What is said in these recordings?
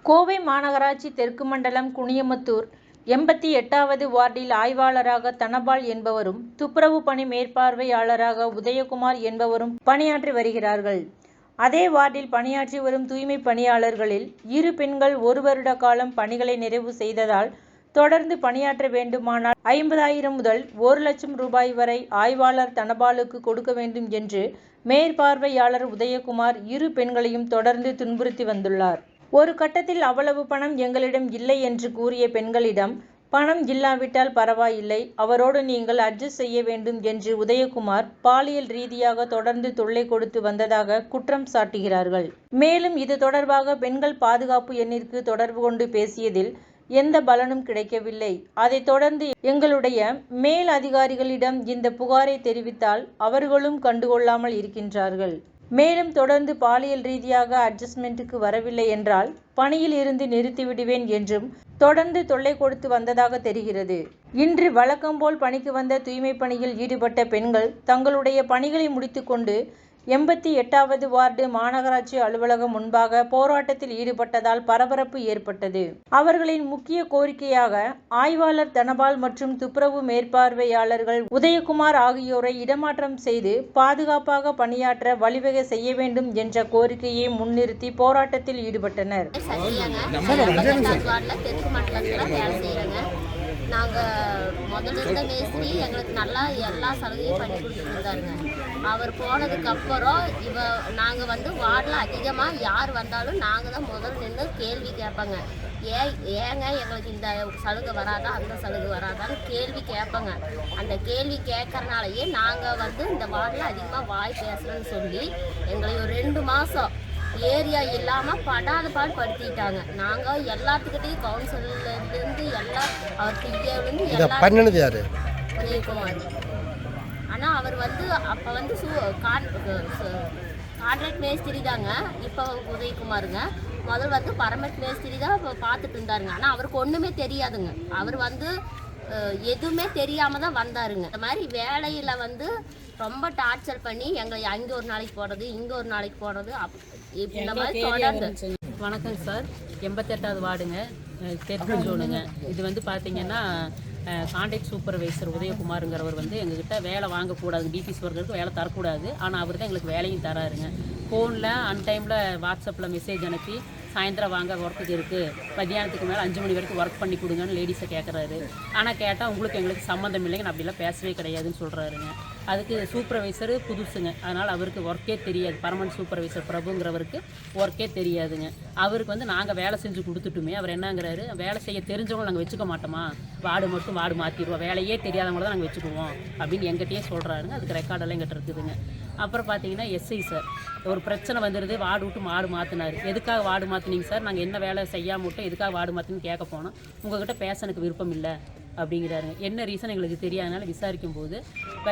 கோவை மாநகராட்சி தெற்கு மண்டலம் குனியமுத்தூர் 88வது வார்டில் ஆய்வாளராக தனபால் என்பவரும், துப்புரவு பணி மேற்பார்வையாளராக உதயகுமார் என்பவரும் பணியாற்றி வருகிறார்கள். அதே வார்டில் பணியாற்றி வரும் தூய்மை பணியாளர்களில் 2 பெண்கள் 1 வருட காலம் பணிகளை நிறைவு செய்ததால், தொடர்ந்து பணியாற்ற வேண்டுமானால் 50,000 முதல் 1,00,000 ரூபாய் வரை ஆய்வாளர் தனபாலுக்கு கொடுக்க வேண்டும் என்று மேற்பார்வையாளர் உதயகுமார் 2 பெண்களையும் தொடர்ந்து துன்புறுத்தி வந்துள்ளார். ஒரு கட்டத்தில் அவ்வளவு பணம் எங்களிடம் இல்லை என்று கூறிய பெண்களிடம், பணம் இல்லாவிட்டால் பரவாயில்லை, அவரோடு நீங்கள் அட்ஜஸ்ட் செய்ய வேண்டும் என்று உதயகுமார் பாலியல் ரீதியாக தொடர்ந்து தொல்லை கொடுத்து வந்ததாக குற்றம் சாட்டுகிறார்கள். மேலும் இது தொடர்பாக பெண்கள் பாதுகாப்பு எண்ணிற்கு தொடர்பு கொண்டு பேசியதில் எந்த பலனும் கிடைக்கவில்லை. அதைத் தொடர்ந்து எங்களுடைய மேல் அதிகாரிகளிடம் இந்த புகாரை தெரிவித்தால் அவர்களும் கண்டுகொள்ளாமல் இருக்கின்றார்கள். மேலும் தொடர்ந்து பாலியல் ரீதியாக அட்ஜஸ்ட்மெண்ட்டுக்கு வரவில்லை என்றால் பணியில் இருந்து நிறுத்திவிடுவேன் என்றும் தொடர்ந்து தொல்லை கொடுத்து வந்ததாக தெரிகிறது. இன்று வழக்கம் போல் பணிக்கு வந்த தூய்மை பணியில் ஈடுபட்ட பெண்கள் தங்களுடைய பணிகளை முடித்துக்கொண்டு 88வது வார்டு மாநகராட்சி அலுவலகம் முன்பாக போராட்டத்தில் ஈடுபட்டதால் பரபரப்பு ஏற்பட்டது. அவர்களின் முக்கிய கோரிக்கையாக ஆய்வாளர் தனபால் மற்றும் துப்புரவு மேற்பார்வையாளர்கள் உதயகுமார் ஆகியோரை இடமாற்றம் செய்து பாதுகாப்பாக பணியாற்ற வழிவகை செய்ய வேண்டும் என்ற கோரிக்கையை முன்னிறுத்தி போராட்டத்தில் ஈடுபட்டனர். நாங்கள் முதல்ல இருந்த மேஸ்திரி எங்களுக்கு நல்லா எல்லா சலுகையும் பண்ணி கொடுத்துருந்தாருங்க. அவர் போனதுக்கப்புறம் நாங்கள் வார்டில் அதிகமாக யார் வந்தாலும் நாங்கள் தான் முதல் நின்று கேள்வி கேட்பாங்க. ஏங்க எங்களுக்கு இந்த சலுகை வராதா, அந்த சலுகை வராதான்னு கேள்வி கேட்பாங்க. அந்த கேள்வி கேட்கறனாலேயே நாங்கள் இந்த வார்டில் அதிகமாக வாய் பேசுகிறேன்னு சொல்லி எங்களை ஒரு 2 மாதம் ஏரியா இல்லாமல் படாத பாடு படுத்திட்டாங்க. நாங்கள் எல்லாத்துக்கிட்டையும் கவுன்சிலர்லேருந்து எல்லாம் அவர் பிஏலேருந்து எல்லாம் பண்ணது யார்? உதயகுமார். ஆனால் அவர் அப்போ கான்ட்ராக்ட் மேஸ்திரி தாங்க. இப்போ உதயகுமாருங்க. முதல் பர்மனெண்ட் மேஸ்திரி தான் இப்போ பார்த்துட்டு இருந்தாருங்க. ஆனால் அவருக்கு ஒன்றுமே தெரியாதுங்க. அவர் எதுவுமே தெரியாமல் தான் வந்தாருங்க. இந்த மாதிரி வேலையில் ரொம்ப டார்ச்சர் பண்ணி எங்களை அங்கே ஒரு நாளைக்கு போடுறது, இங்கே ஒரு நாளைக்கு போடுறது, இந்த மாதிரி தொடர்ந்து. வணக்கங்க சார், 88வது வார்டுங்க, தெற்கு ஜோனுங்க. இது பார்த்தீங்கன்னா கான்ட்ராக்ட் சூப்பர்வைசர் உதயகுமாருங்கிறவர் எங்ககிட்ட வேலை வாங்கக்கூடாது, டிபிசி ஒர்க்கருக்கு வேலை தரக்கூடாது. ஆனால் அவர் தான் எங்களுக்கு வேலையும் தராருங்க. ஃபோனில் அன்டைமில் வாட்ஸ்அப்பில் மெசேஜ் அனுப்பி சாயந்தரம் வாங்க ஒர்க்குக்கு இருக்குது, மத்தியானத்துக்கு மேலே 5 மணி வரைக்கும் ஒர்க் பண்ணி கொடுங்கன்னு லேடிஸை கேட்குறாரு. ஆனால் கேட்டால் எங்களுக்கு சம்மந்தம் இல்லைங்க, நான் அப்படிலாம் பேசவே கிடையாதுன்னு சொல்கிறாருங்க. அதுக்கு சூப்பர்வைசரு புதுசுங்க, அதனால் அவருக்கு ஒர்க்கே தெரியாது. பர்மனன்ட் சூப்பர்வைசர் பிரபுங்கிறவருக்கு ஒர்க்கே தெரியாதுங்க. அவருக்கு நாங்கள் வேலை செஞ்சு கொடுத்துட்டுமே அவர் என்னங்கிறாரு, வேலை செய்ய தெரிஞ்சவங்க நாங்கள் வச்சுக்க மாட்டோமா, வார்டு மாற்றிடுவோம், வேலையே தெரியாதவங்கள தான் நாங்கள் வச்சுக்குவோம் அப்படின்னு எங்கிட்டயே சொல்கிறாருங்க. அதுக்கு ரெக்கார்டெல்லாம் எங்கிட்ட இருக்குதுங்க. அப்புறம் பார்த்தீங்கன்னா எஸ்ஐ சார் ஒரு பிரச்சனை வந்துடுது, வார்டு விட்டு வார்டு மாற்றினார். எதுக்காக வார்டு மாற்றினீங்க சார், நாங்கள் என்ன வேலை செய்யாமல் விட்டோம், எதுக்காக வார்டு மாற்றினு கேட்க போனோம். உங்கள்கிட்ட பேச எனக்கு விருப்பம் இல்லை அப்படிங்கிறாருங்க. என்ன ரீசன் எங்களுக்கு தெரியாதனால விசாரிக்கும் போது,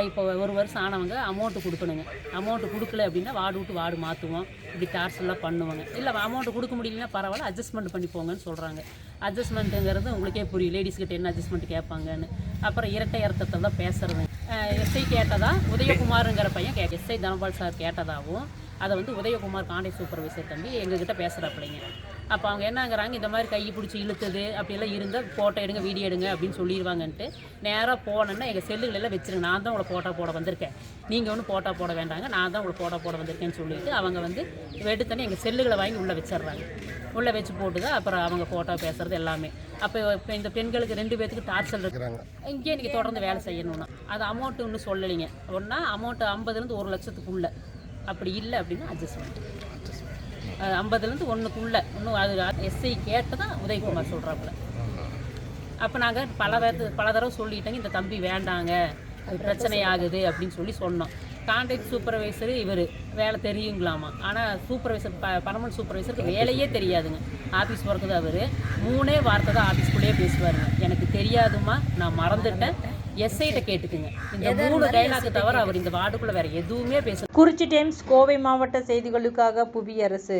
இப்போ 1 வருஷம் ஆனவங்க அமௌண்ட்டு கொடுக்கணுங்க. அமௌண்ட்டு கொடுக்கல அப்படின்னா வார்டு விட்டு வார்டு மாற்றுவோம், இப்படி டார்ச்சர்லாம் பண்ணுவாங்க. இல்லை அமௌண்ட்டு கொடுக்க முடியலன்னா பரவாயில்ல, அட்ஜஸ்ட்மெண்ட் பண்ணி போங்கன்னு சொல்கிறாங்க. அட்ஜஸ்ட்மெண்ட்டுங்கிறது உங்களுக்கே புரியும், லேடிஸ்கிட்ட என்ன அட்ஜஸ்ட்மெண்ட் கேட்பாங்கன்னு. அப்புறம் இரட்டை அர்த்தத்தெல்லாம் பேசுறது. எஸ்ஐ கேட்டதா உதயகுமாருங்கிற பையன் எஸ்ஐ தனபால் சார் கேட்டதாகவும் அதை உதயகுமார் கான்ட்ராக்ட் சூப்பர்வைசர் தம்பி எங்ககிட்ட பேசுகிறாப்பிள்ளைங்க. அப்போ அவங்க என்னங்கிறாங்க, இந்த மாதிரி கையை பிடிச்சி இழுத்தது அப்படியெல்லாம் இருந்தால் ஃபோட்டோ எடுங்க, வீடியோ எடுங்க அப்படின்னு சொல்லிடுவாங்கன்ட்டு நேராக போனேன்னா எங்கள் செல்லுகளெல்லாம் வச்சுருங்க, நான் தான் உங்களை ஃபோட்டோ போட வந்திருக்கேன், நீங்கள் ஒன்றும் ஃபோட்டோ போட வேண்டாங்க, நான் தான் உங்களை ஃபோட்டோ போட வந்திருக்கேன்னு சொல்லிவிட்டு அவங்க எடுத்தோன்னே எங்கள் செல்லுகளை வாங்கி உள்ளே வச்சிடுறாங்க. உள்ளே வச்சு போட்டு தான் அப்புறம் அவங்க ஃபோட்டோ பேசுகிறது எல்லாமே. அப்போ இந்த பெண்களுக்கு 2 பேர்த்துக்கு டார்ச்சர் இருக்கிறாங்க. இங்கே நீங்கள் தொடர்ந்து வேலை செய்யணும்னா அது அமௌண்ட்டு ஒன்றும் சொல்லலைங்க. ஒன்றா அமௌண்ட்டு 50,000 1 லட்சத்துக்குள்ளே, அப்படி இல்லை அப்படின்னா அட்ஜஸ்ட்மெண்ட் 50,000 1க்குள்ளே. இன்னும் அது எஸ்ஐ கேட்டதான் உதயகுமார் சொல்கிறாப்புல. அப்போ நாங்கள் பல தடவை சொல்லிட்டேங்க, இந்த தம்பி வேண்டாங்க, பிரச்சனை ஆகுது அப்படின்னு சொல்லி சொன்னோம். கான்ட்ராக்ட் சூப்பர்வைசரு இவர் வேலை தெரியுங்களாமா, ஆனால் சூப்பர்வைசர் பர்மனன்ட் சூப்பர்வைசருக்கு வேலையே தெரியாதுங்க. ஆஃபீஸ் ஒர்க்கு தான் அவர் 3 வார்த்தை தான் ஆஃபீஸ்குள்ளேயே பேசுவாருங்க. எனக்கு தெரியாதுமா, நான் மறந்துட்டேன், எஸ்ஐட்ட கேட்டுக்குங்க. இந்த 3 டைலாக் தவிர அவர் இந்த வார்டுக்குள்ளே வேறு எதுவுமே பேச. குறிச்சி டைம்ஸ் கோவை மாவட்ட செய்திகளுக்காக புவியரசு.